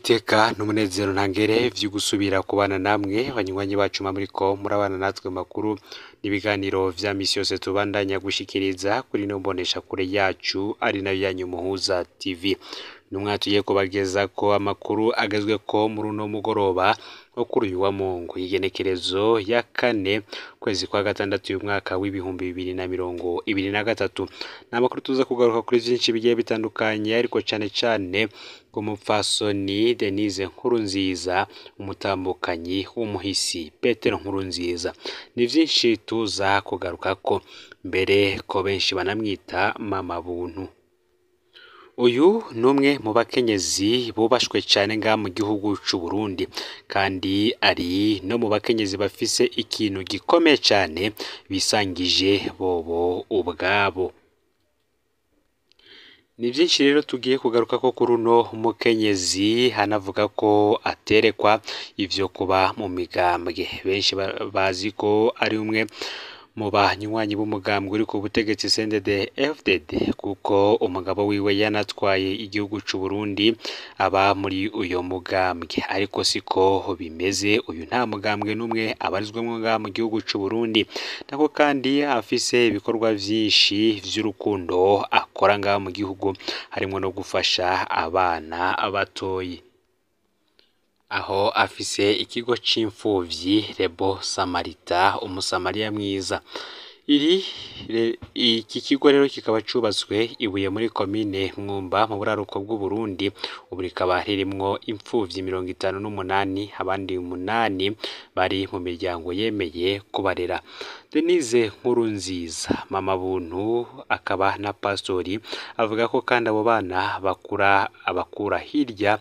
iteka n'umunezero ntangere vyo gusubira kubana namwe banywanyi bacu muriko murabana natwe makuru n'ibiganiro vya misi yose tubandanya gushikiriza kuri no mbonesha kure yacu ari nayo yanyu Muhuza TV. Numwatuye kubageza ko amakuru agezwe ko muri uno mugoroba wo kuri uyu wa Mungu igenekerezo ya 4 kwezi kwa gatandatu uyu mwaka w'ibihumbi 2023. Namakuru tuza kugaruka kuri byinshi bigiye bitandukanye ariko cyane ku mupfasoni Denise Nkurunziza umutambukanyi w'umuhisi Petero Nkurunziza. Ni byinshi tuza kugaruka ko mbere ko benshi banamwita mama buntu. Uyu numwe mu bakenyezi bubashwe cyane nga mu gihugu cy'u Burundi kandi ari no mu bakenyezi bafise ikintu gikomeye cyane bisangije bobo ubwabo. Ni byinshi rero tugiye kugaruka ko kuri uno mukenyezi hanavuga ko aterekwa ivyo kuba mu migambwe. Benshi bazi ko ari umwe mu banywanyi b'umugambwe uri ku butegetsi CNDD-FDD kuko umugabo wiwe yanatwaye igihugu cy'u Burundi aba muri uyo mugambwe, ariko siko bimeze. Uyu nta mugambwe numwe abarizwemo nga mu gihugu cy'u Burundi, nako kandi afise ibikorwa vyinshi vy'urukundo akora nga mu gihugu harimo no gufasha abana batoyi, aho afise ikigo c'imfuvyi Rebo Samarita umusamariya mwiza. Iki kigo rero kikaba cubatswe ibuye muri komine Mwumba mu buraruko bw'u Burundi, ubu rikaba ririmwo imfuvyi 58 abandi 8 bari mu miryango yemeye kubarera. Denise Nkurunziza mama buntu akaba na pastori avuga ko kandi abo bana abakura hirya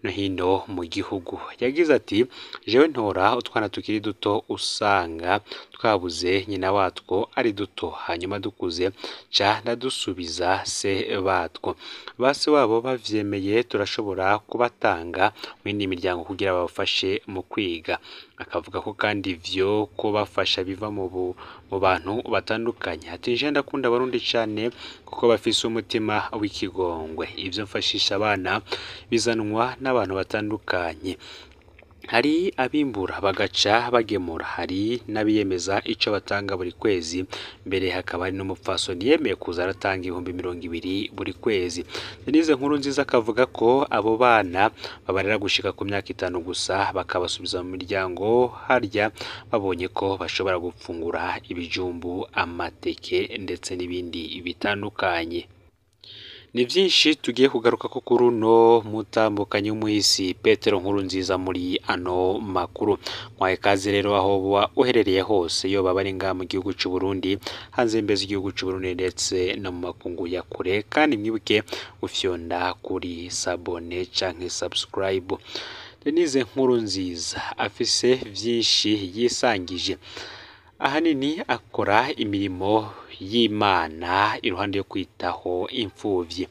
no hino mu gihugu. Yagize ati jewe ntora utwana tukiri duto usanga twabuze nyina watwo ari duto, hanyuma dukuze ca ndadusubiza se batwo, base wabo bavyemeye turashobora kubatanga mu yindi miryango kugira babafashe mu kwiga. Akavuga ko kandi ivyo kubafasha biva mu bantu batandukanye. Ati je ndakunda Abarundi cyane kuko bafise umutima w'ikigongwe, ivyo mfashisha abana bizanwa n'abantu batandukanye. Hari abimbura bagaca bagemura, hari n'abiyemeza ico batanga buri kwezi, mbere hakaba ari n'umupfasoni yemeye kuza aratanga 20,000 buri kwezi. Denise Nkurunziza akavuga ko abo bana babarera gushika ku myaka 5 gusa bakabasubiza mu miryango harya babonye ko bashobora gupfungura ibijumbu, amateke ndetse n'ibindi bitandukanye. Ni byinshi tugiye kugaruka ko kuri uno mutambukanyi w'umuhisi Petero Nkurunziza muri ano makuru. Mwaye kazi rero aho uherereye hose yo babari nga mu gihugu cy'u Burundi, hanze imbezi igihugu cy'u Burundi ndetse no mu makungu ya kure, kandi mwibuke gufyonda kuri sabone canke subscribe. Denise Nkurunziza afise vyinshi yisangije, ahanini akora imirimo y'Imana iruhande yo kwitaho imfuvyi.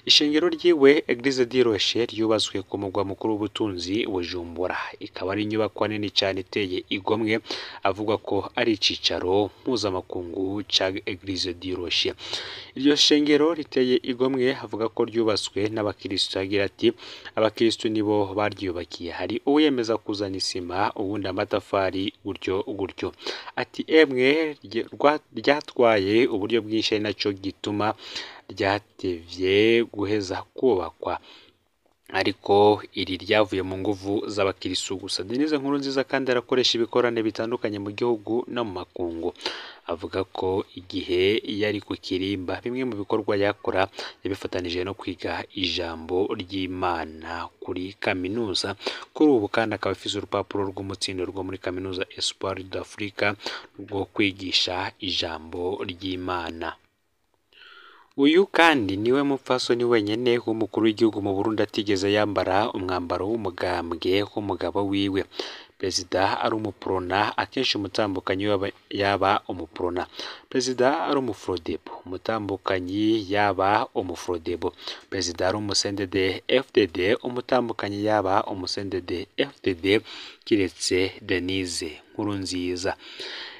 Ishengero ryiwe Eglise du Rocher ryubatswe ku mugwa mukuru w'ubutunzi Bujumbura, ikaba ari inyubako nini cyane iteye igomwe, avuga ko ari icicaro mpuzamakungu ca Eglise du Rocher. Iryo shengero riteye igomwe avuga ko ryubatswe n'abakristo, agira ati abakristo nibo baryubakiye, hari uwemeza kuzana isima ubundi amatafari gutyo. Ati emwe ryatwaye uburyo bwinshi naco gituma ryatevye guheza kubakwa, ariko iri ryavuye mu nguvu z'abakirisu gusa. Denise Nkurunziza kandi arakoresha ibikorane bitandukanye mu gihugu no mu makungu. Avuga ko igihe yari ku Kirimba bimwe mu bikorwa yakora yabifatanije no kwiga ijambo ry'Imana kuri kaminuza. Kuri ubu kandi akaba afise urupapuro rw'umutsindo rwo muri kaminuza Espoir d'Afrique rwo kwigisha ijambo ry'Imana. Uyu kandi niwe mupfasoni wenyene w'umukuru w'igihugu mu Burundi atigeze yambara umwambaro w'umugambwe w'umugabo wiwe. Perezida ari umuprona, akenshi umutambukanyi yaba umuprona. Perezida ari umufrodebo, umutambukanyi yaba umufrodebo. Perezida ari umusendede-FDD, umutambukanyi yaba umusendede-FDD, kiretse Denise Nkurunziza.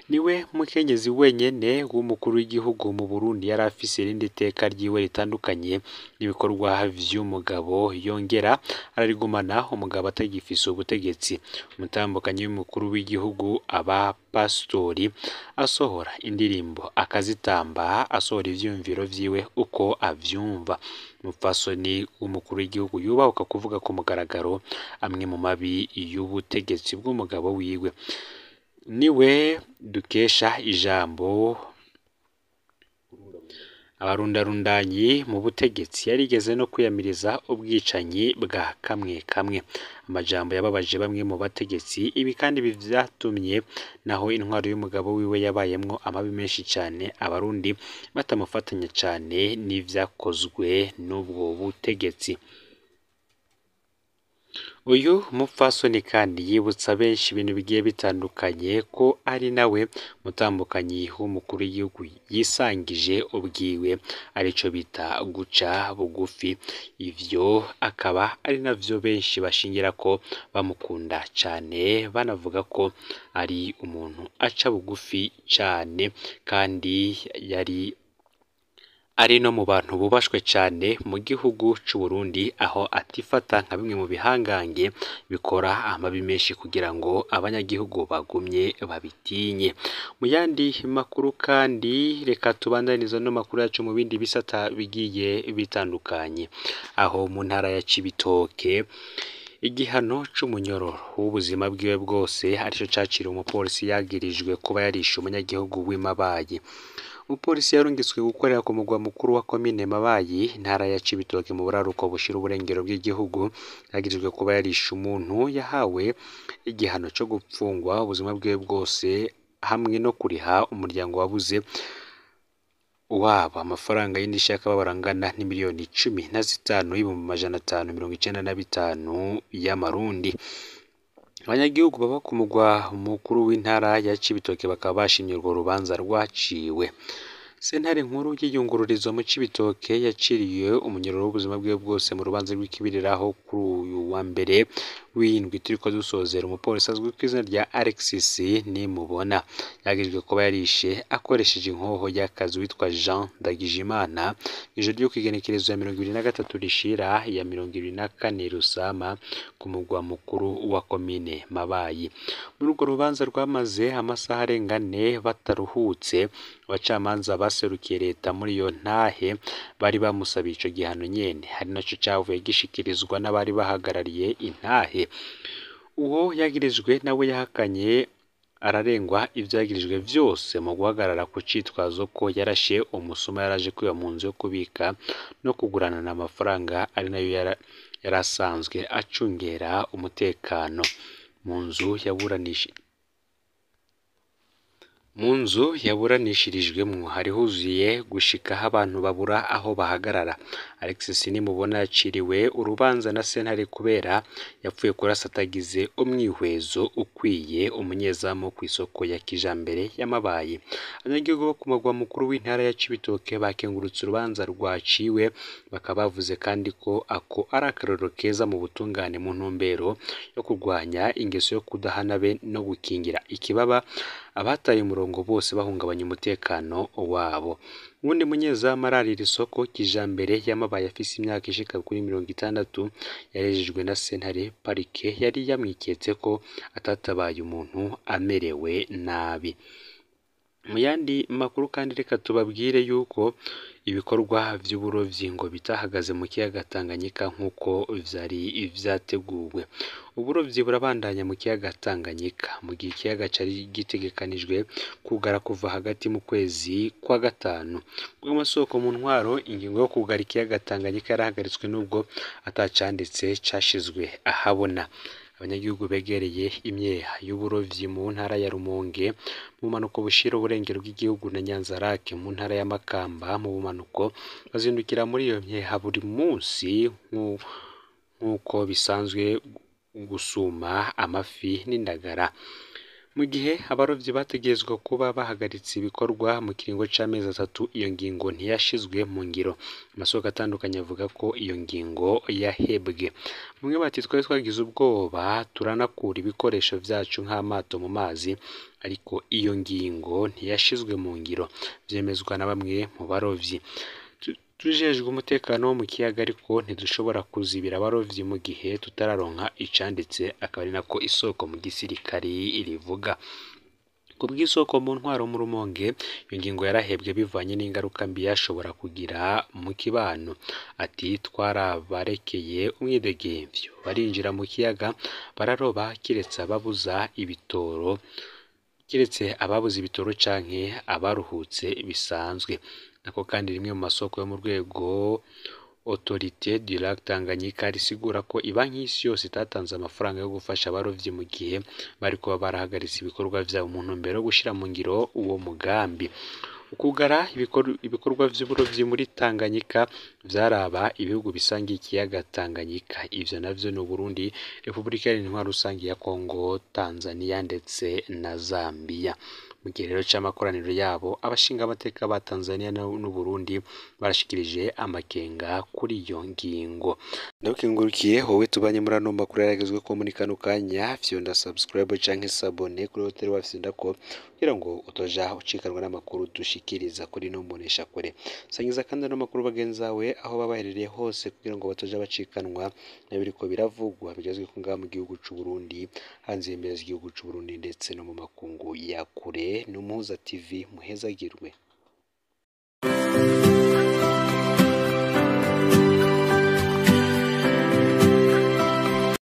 niwe mukenyezi wenyene w'umukuru w'igihugu mu Burundi yari afise irindi teka ryiwe ritandukanye n'ibikorwa vy'umugabo, yongera ararigumana umugabo atagifise ubutegetsi. Umutambukanyi w'umukuru w'igihugu aba pastori asohora indirimbo akazitamba, asohora ivyumviro vyiwe uko avyumva. Umupfasoni w'umukuru w'igihugu yubahuka kuvuga ku mugaragaro amwe mu mabi y'ubutegetsi bw'umugabo wiwe. Niwe dukesha ijambo abarundarundanyi mu butegetsi yarigeze no kwiyamiriza ubwicanyi bwa kamwe kamwe. Amajambo yababaje bamwe mu bategetsi, ibi kandi vyatumye naho intwaro y'umugabo wiwe yabayemwo amabi menshi cane abarundi batamufatanya cane n'ivyakozwe n'ubwo butegetsi. Uyu mupfasoni kandi yibutsa benshi ibintu bigiye bitandukanye ko ari nawe mutambukanyi w'umukuru w'igihugu yisangije ubwiwe, arico bita guca bugufi. Ivyo akaba ari navyo benshi bashingira ko bamukunda cane, banavuga ko ari umuntu aca bugufi cane kandi ari no mu bantu bubashwe cane mu gihugu c'u Burundi, aho atifata nka bimwe mu bihangange bikora amabi menshi kugira ngo abanyagihugu bagumye babitinye. Mu yandi makuru kandi reka tubandaniza no makuru yacu mu bindi bisata bigiye bitandukanye, aho mu ntara ya Cibitoke igihano c'umunyororo w'ubuzima bwiwe bwose arico caciriwe umupolisi yagirijwe kuba yarishe umunyagihugu w'Imabayi. Umupolisi yarungitswe gukorera ku mugwa mukuru wa komine Mabayi, intara ya Cibitoke mu buraruko bushira uburengero bw'igihugu, yagirijwe kuba yarishe umuntu, yahawe igihano co gupfungwa ubuzima bwiwe bwose hamwe no kuriha umuryango wabuze uwabo amafaranga y'indishyi y'akababaro angana n'imiliyoni 15,595 y'amarundi. Abanyagihugu baba ku mugwa mukuru w'intara ya Cibitoke bakaba bashimye urwo rubanza rwaciwe. Sentare nkuru y'iyungururizo mu Cibitoke yaciriye umunyororo w'ubuzima bwiwe bwose mu rubanza rw'ikibiriraho kuri uyu wa mbere w'indwi turiko dusozera. Umupolisi azwi ku izina rya Alexis Nimubona yagirijwe kuba yarishe akoresheje inkoho y'akazi witwa Jean Ndagijimana ijoro ryo kwigenekerezo ya 23 rishira ya 24 Rusama ku mugwa mukuru wa komine Mabayi. Muri urwo rubanza rwamaze amasaha arenga 4 bataruhutse, abacamanza baserukiye leta muri iyo ntahe bari bamusabiye ico gihano nyene, hari naco cavuye gishikirizwa n'abari bahagarariye intahe. Uwo yagirijwe nawe yahakanye ararengwa ivyagirijwe vyose mu guhagarara ku citwazo ko yarashe umusuma yaraje kwiba mu nzu yo kubika no kugurana n'amafaranga, ari nayo yarasanzwe acungera umutekano mu nzu yaburanishirijwemwo. Hari huzuye gushikaho abantu babura aho bahagarara. Alexis Nimubona yaciriwe urubanza na sentare kubera yapfuye kurasa atagize umwihwezo ukwiye umunyezamu ku isoko ya kijambere y'Amabayi. Abanyagihugu bo ku mugwa mukuru w'intara ya Cibitoke bakengurutse urubanza rwaciwe, bakaba bavuze kandi ko ako ari akarorero keza mu butungane mu ntumbero yo kurwanya ingeso yo kudahana be no gukingira ikibaba abataye umurongo bose bahungabanya umutekano wabo. Uwundi munyezamu ararira isoko kijambere y'Amabayi afise imyaka ishika kuri 60 yarejejwe na sentare parike yari yamwiketse ko atatabaye umuntu amerewe nabi. Mu yandi makuru kandi reka tubabwire yuko ibikorwa vy'uburovyi ngo bitahagaze mu kiyaga Tanganyika nk'uko vyari vyateguwe. Uburovyi burabandanya mu kiyaga Tanganyika mu gihe ikiyaga cari gitegekanijwe kugara kuva hagati mu kwezi kwa gatanu. Bw'amasoko mu ntwaro, ingingo yo kugara ikiyaga Tanganyika yarahagaritswe nubwo atacanditse cashizwe ahabona. Abanyagihugu begereye imyeha y'uburovyi mu ntara ya Rumonge mu bumanuko bushira uburengero bw'igihugu na Nyanzarake mu ntara ya Makamba mu bumanuko bazindukira muri iyo myeha buri munsi nk'uko bisanzwe gusuma amafi n'indagara. mu gihe abarovyi bategerezwa kuba bahagaritse ibikorwa mu kiringo c'amezi 3 iyo ngingo ntiyashizwe mu ngiro. Amasoko atandukanye avuga ko iyo ngingo yahebwe. Bamwe bati twari twagize ubwoba turanakura ibikoresho vyacu nk'amato mu mazi, ariko iyo ngingo ntiyashizwe mu ngiro, vyemezwa na bamwe mu barovyi. Tujejwe umutekano wo mu kiyaga ariko ntidushobora kuzibira abarovyi mu gihe tutararonka icanditse, akaba ari nako isoko mu gisirikari rivuga. Kubw'isoko mu ntwaro mu Rumonge, iyo ngingo yarahebwe bivanye n'ingaruka mbi yashobora kugira mu kibano. Ati twarabarekeye umwidegemvyo, barinjira mu kiyaga bararoba kiretse ababuze ibitoro canke abaruhutse bisanzwe. Nako kandi rimwe mu masoko yo mu rwego Autorité du Lac Tanganyika risigura ko ibanki y'isi yose itatanze amafaranga yo gufasha abarovyi mu gihe bariko barahagaritse ibikorwa vyabo mu ntumbero yo gushira mu ngiro uwo mugambi. Ukugara ibikorwa vy'uburovyi muri Tanganyika vyaraba ibihugu bisangiye ikiyaga Tanganyika, ivyo navyo ni Burundi, Repubulika Iharanira Rusangi ya Kongo, Tanzania ndetse na Zambia. Mu gihe rero c'amakoraniro yabo, abashinga amateka ba Tanzania n'u Burundi barashikirije amakenga kuri iyo ngingo. Ndabukengurukiye wowe tubanye muri ano makuru yaragezwe ko muri kano kanya, fyonda subscribe canke s'abone kuri hotel wafyonda ko kugira ngo utoja ucikanwa n'amakuru dushikiriza kuri no mbonesha kure. Sangiza kandi ano makuru bagenzawe aho babaherereye hose kugira ngo batoja bacikanwa nabiriko biravugwa bigezwe ko ngaha mu gihugu c'u Burundi, hanze y'imbibe z'igihugu c'u Burundi ndetse no mu makungu ya kure. Numuhuza TV muhezagirwe.